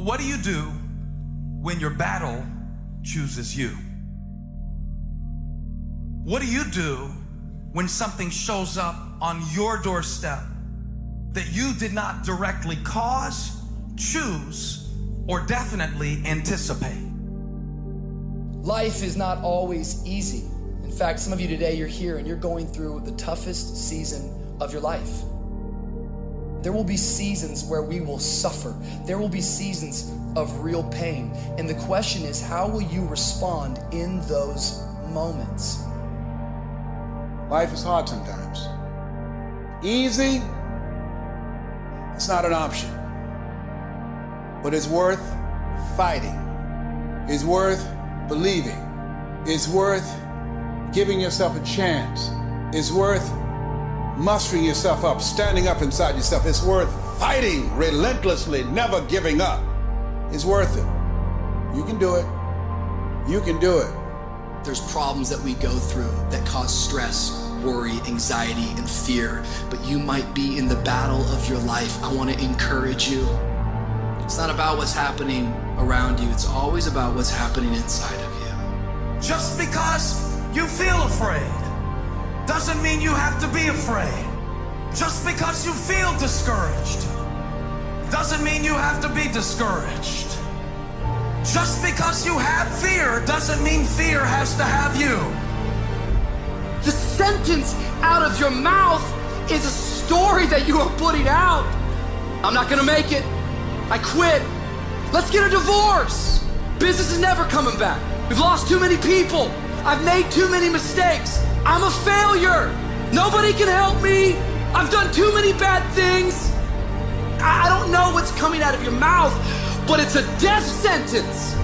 What do you do when your battle chooses you? What do you do when something shows up on your doorstep that you did not directly cause, choose, or definitely anticipate? Life is not always easy. In fact, some of you today, you're here and you're going through the toughest season of your life. There will be seasons where we will suffer. There will be seasons of real pain. And the question is, how will you respond in those moments? Life is hard sometimes. Easy, it's not an option. But it's worth fighting. It's worth believing. It's worth giving yourself a chance. It's worth mustering yourself up, standing up inside yourself. It's worth fighting relentlessly, never giving up. It's worth it. You can do it. You can do it. There's problems that we go through that cause stress, worry, anxiety, and fear, but you might be in the battle of your life. I want to encourage you. It's not about what's happening around you. It's always about what's happening inside of you. Just because you feel afraid doesn't mean you have to be afraid. Just because you feel discouraged doesn't mean you have to be discouraged. Just because you have fear doesn't mean fear has to have you. The sentence out of your mouth is a story that you are putting out. I'm not gonna make it. I quit. Let's get a divorce. Business is never coming back. We've lost too many people. I've made too many mistakes. I'm a failure. Nobody can help me. I've done too many bad things. I don't know what's coming out of your mouth, but it's a death sentence.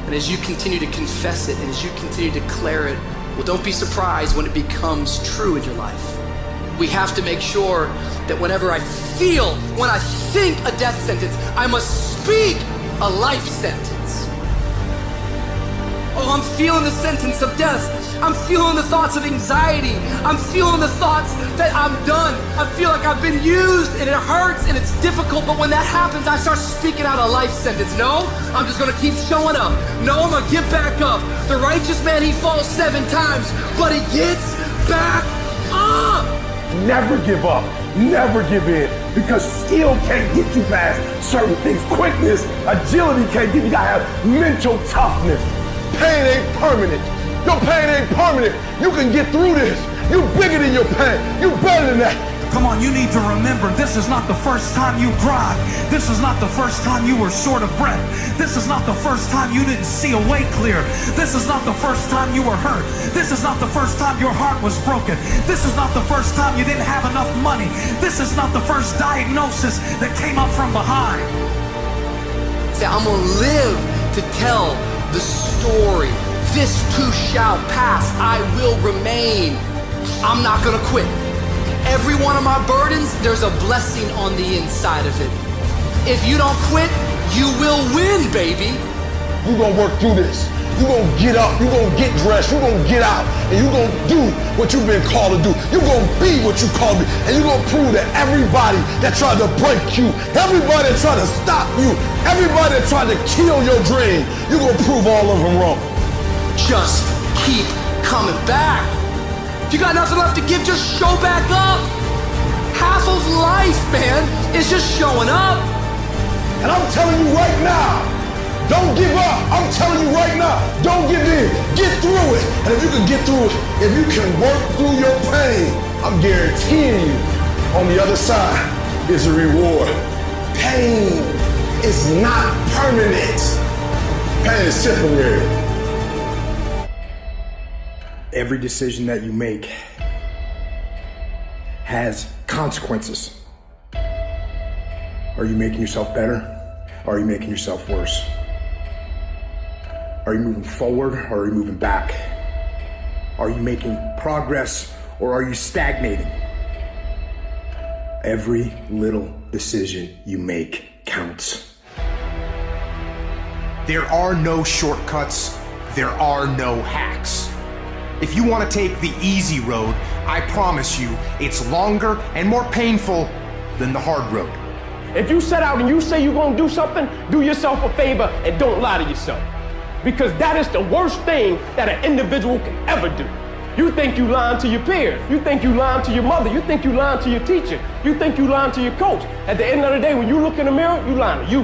And as you continue to confess it and as you continue to declare it, well, don't be surprised when it becomes true in your life. We have to make sure that whenever I feel, when I think a death sentence, I must speak a life sentence. Oh, I'm feeling the sentence of death. I'm feeling the thoughts of anxiety. I'm feeling the thoughts that I'm done. I feel like I've been used and it hurts and it's difficult, but when that happens, I start speaking out a life sentence. No, I'm just gonna keep showing up. No, I'm gonna get back up. The righteous man, he falls 7 times, but he gets back up. Never give up, never give in, because skill can't get you past certain things. Quickness, agility can't get you. You gotta have mental toughness. Pain ain't permanent. Your pain ain't permanent. You can get through this. You bigger than your pain. You better than that. Come on, you need to remember, this is not the first time you cried. This is not the first time you were short of breath. This is not the first time you didn't see a way clear. This is not the first time you were hurt. This is not the first time your heart was broken. This is not the first time you didn't have enough money. This is not the first diagnosis that came up from behind. Say, I'm gonna live to tell the story. This too shall pass. I will remain. I'm not gonna quit. Every one of my burdens, there's a blessing on the inside of it. If you don't quit, you will win, baby. You gonna work through this. You gonna get up. You gonna get dressed. You gonna get out. And you gonna do what you've been called to do. You gonna be what you called to be. And you gonna prove that everybody that tried to break you, everybody that tried to stop you, everybody that tried to kill your dream, you gonna prove all of them wrong. Just keep coming back. If you got nothing left to give, just show back up. Half of life, man, is just showing up. And I'm telling you right now, don't give up. I'm telling you right now, don't give in. Get through it. And if you can get through it, if you can work through your pain, I'm guaranteeing you, on the other side is a reward. Pain is not permanent. Pain is temporary. Every decision that you make has consequences. Are you making yourself better? Or are you making yourself worse? Are you moving forward or are you moving back? Are you making progress or are you stagnating? Every little decision you make counts. There are no shortcuts. There are no hacks. If you want to take the easy road, I promise you it's longer and more painful than the hard road. If you set out and you say you're gonna do something, do yourself a favor and don't lie to yourself. Because that is the worst thing that an individual can ever do. You think you lying to your peers. You think you lying to your mother. You think you lying to your teacher. You think you lying to your coach. At the end of the day, when you look in the mirror, you lying to you.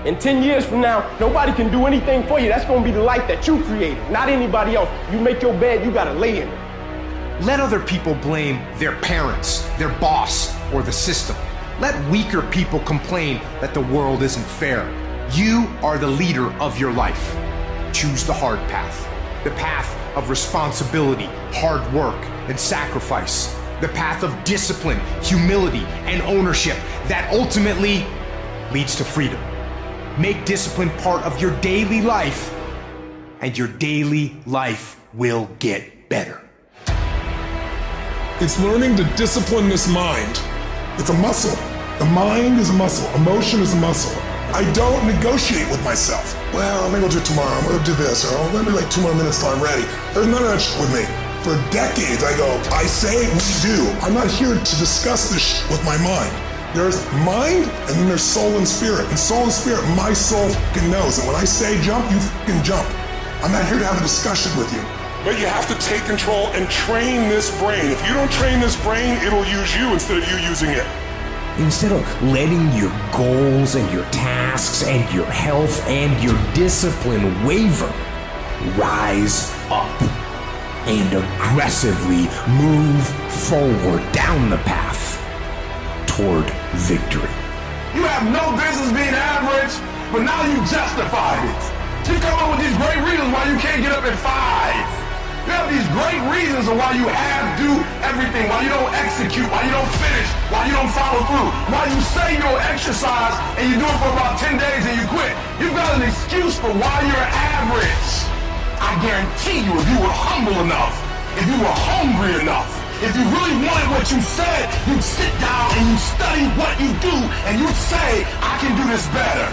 In 10 years from now, nobody can do anything for you. That's gonna be the life that you created, not anybody else. You make your bed, you gotta lay in it. Let other people blame their parents, their boss, or the system. Let weaker people complain that the world isn't fair. You are the leader of your life. Choose the hard path. The path of responsibility, hard work, and sacrifice. The path of discipline, humility, and ownership that ultimately leads to freedom. Make discipline part of your daily life, and your daily life will get better. It's learning to discipline this mind. It's a muscle. The mind is a muscle. Emotion is a muscle. I don't negotiate with myself. Well, maybe I'll do it tomorrow. I'm gonna do this, or let me like 2 more minutes till I'm ready. There's none of that shit with me. For decades, I go, I say, we do. I'm not here to discuss this shit with my mind. There's mind, and then there's soul and spirit. And soul and spirit, my soul fucking knows. And when I say jump, you fucking jump. I'm not here to have a discussion with you. But you have to take control and train this brain. If you don't train this brain, it'll use you instead of you using it. Instead of letting your goals and your tasks and your health and your discipline waver, rise up and aggressively move forward down the path toward victory. You have no business being average, but now you justify it. You come up with these great reasons why you can't get up at 5. You have these great reasons of why you do everything, why you don't execute, why you don't finish, why you don't follow through, why you say you'll exercise and you do it for about 10 days and you quit. You've got an excuse for why you're average. I guarantee you, if you were humble enough, if you were hungry enough, if you really wanted what you said, you'd sit down and you'd study what you do and you'd say, I can do this better.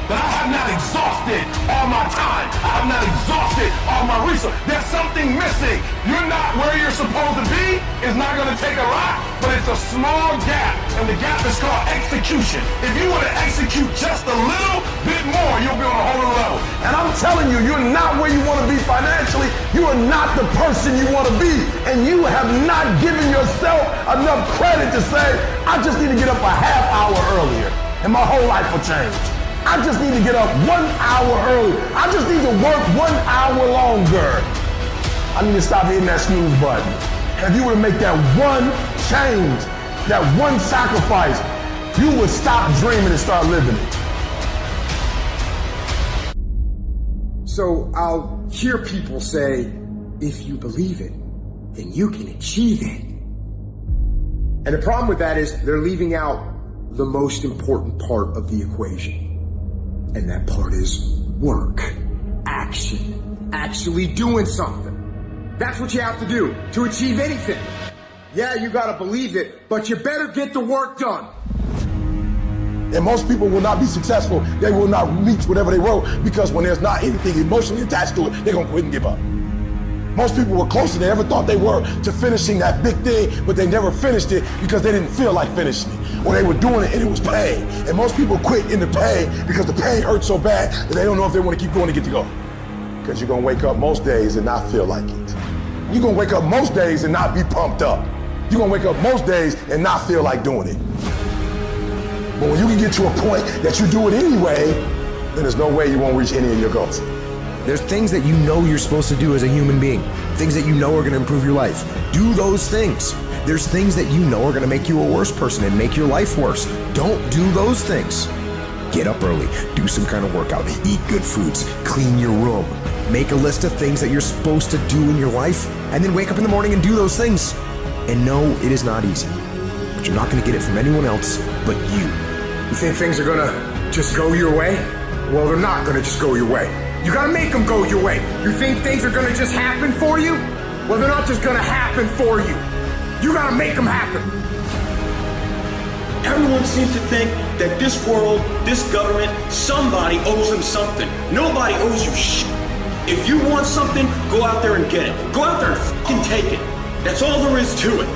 But I have not exhausted all my time. I have not exhausted all my resources. There's something missing. You're not where you're supposed to be. It's not going to take a lot, but it's a small gap. And the gap is called execution. If you want to execute just a little bit more, you'll be on a whole other level. And I'm telling you, you're not where you want to be financially. You are not the person you want to be. And you have not given yourself enough credit to say, I just need to get up a half hour earlier and my whole life will change. I just need to get up 1 hour early. I just need to work 1 hour longer. I need to stop hitting that snooze button. If you were to make that one change, that one sacrifice, you would stop dreaming and start living it. So I'll hear people say, if you believe it, then you can achieve it. And the problem with that is they're leaving out the most important part of the equation. And that part is work, action, actually doing something. That's what you have to do to achieve anything. Yeah, you gotta believe it, but you better get the work done. And most people will not be successful. They will not reach whatever they wrote because when there's not anything emotionally attached to it, they're gonna quit and give up. Most people were closer than they ever thought they were to finishing that big thing, but they never finished it because they didn't feel like finishing it. Or they were doing it and it was pain. And most people quit in the pain because the pain hurts so bad that they don't know if they want to keep going to get to go. Because you're going to wake up most days and not feel like it. You're going to wake up most days and not be pumped up. You're going to wake up most days and not feel like doing it. But when you can get to a point that you do it anyway, then there's no way you won't reach any of your goals. There's things that you know you're supposed to do as a human being, things that you know are going to improve your life. Do those things. There's things that you know are going to make you a worse person and make your life worse. Don't do those things. Get up early, do some kind of workout, eat good foods, clean your room, make a list of things that you're supposed to do in your life, and then wake up in the morning and do those things. And no, it is not easy, but you're not going to get it from anyone else but you. You think things are gonna just go your way? Well, they're not gonna just go your way. You gotta make them go your way. You think things are gonna just happen for you? Well, they're not just gonna happen for you. You gotta make them happen. Everyone seems to think that this world, this government, somebody owes them something. Nobody owes you shit. If you want something, go out there and get it. Go out there and fucking take it. That's all there is to it.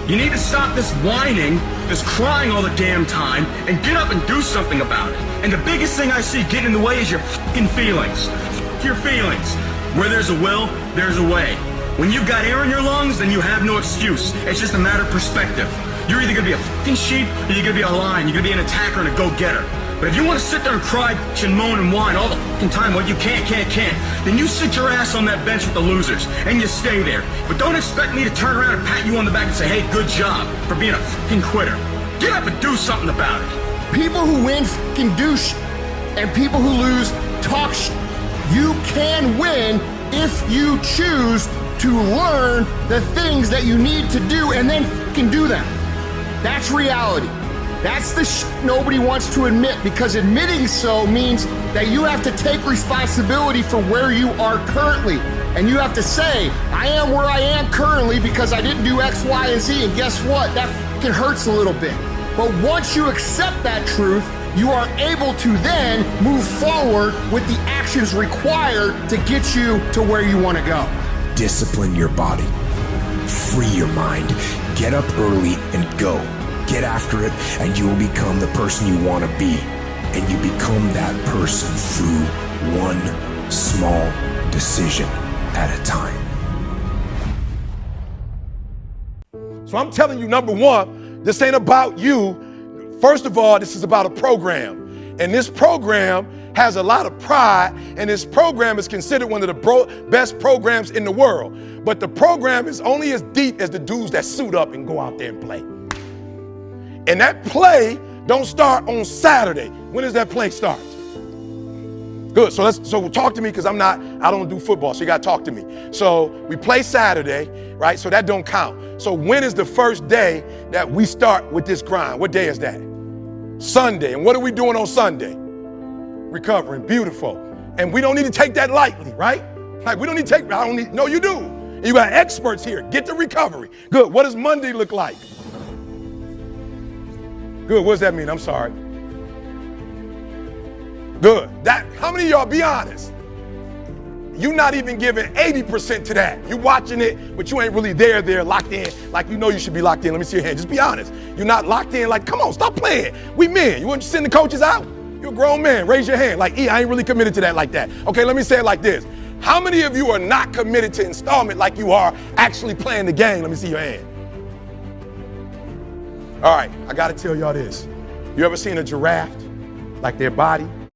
You need to stop this whining, this crying all the damn time, and get up and do something about it. And the biggest thing I see getting in the way is your fucking feelings. Your feelings. Where there's a will, there's a way. When you've got air in your lungs, then you have no excuse. It's just a matter of perspective. You're either gonna be a fucking sheep, or you're gonna be a lion. You're gonna be an attacker and a go-getter. But if you want to sit there and cry and moan and whine all the fucking time, what you can't, then you sit your ass on that bench with the losers, and you stay there. But don't expect me to turn around and pat you on the back and say, hey, good job for being a fucking quitter. Get up and do something about it. People who win fucking do shit, and people who lose talk shit. You can win if you choose to learn the things that you need to do and then fucking do them. That's reality. That's the shit nobody wants to admit, because admitting so means that you have to take responsibility for where you are currently. And you have to say, I am where I am currently because I didn't do X, Y, and Z. And guess what? That fucking hurts a little bit. But once you accept that truth, you are able to then move forward with the actions required to get you to where you want to go. Discipline your body. Free your mind. Get up early and go. Get after it, and you will become the person you want to be. And you become that person through one small decision at a time. So I'm telling you, number one, this ain't about you. First of all, this is about a program. And this program has a lot of pride, and this program is considered one of the best programs in the world. But the program is only as deep as the dudes that suit up and go out there and play. And that play don't start on Saturday. When does that play start? Good. So talk to me, because I don't do football, so you got to talk to me. So we play Saturday, right? So that don't count. So when is the first day that we start with this grind? What day is that? Sunday. And what are we doing on Sunday? Recovering. Beautiful. And we don't need to take that lightly, right? Like, we don't need to take, no, you do. And you got experts here. Get the recovery. Good. What does Monday look like? Good. What does that mean? I'm sorry. Good. How many of y'all, be honest? You're not even giving 80% to that. You're watching it, but you ain't really there, locked in, like you know you should be locked in. Let me see your hand. Just be honest. You're not locked in, like, come on, stop playing. We men. You want to send the coaches out? You're a grown man. Raise your hand. Like, I ain't really committed to that like that. Okay, let me say it like this. How many of you are not committed to installment like you are actually playing the game? Let me see your hand. All right, I got to tell y'all this. You ever seen a giraffe, like their body?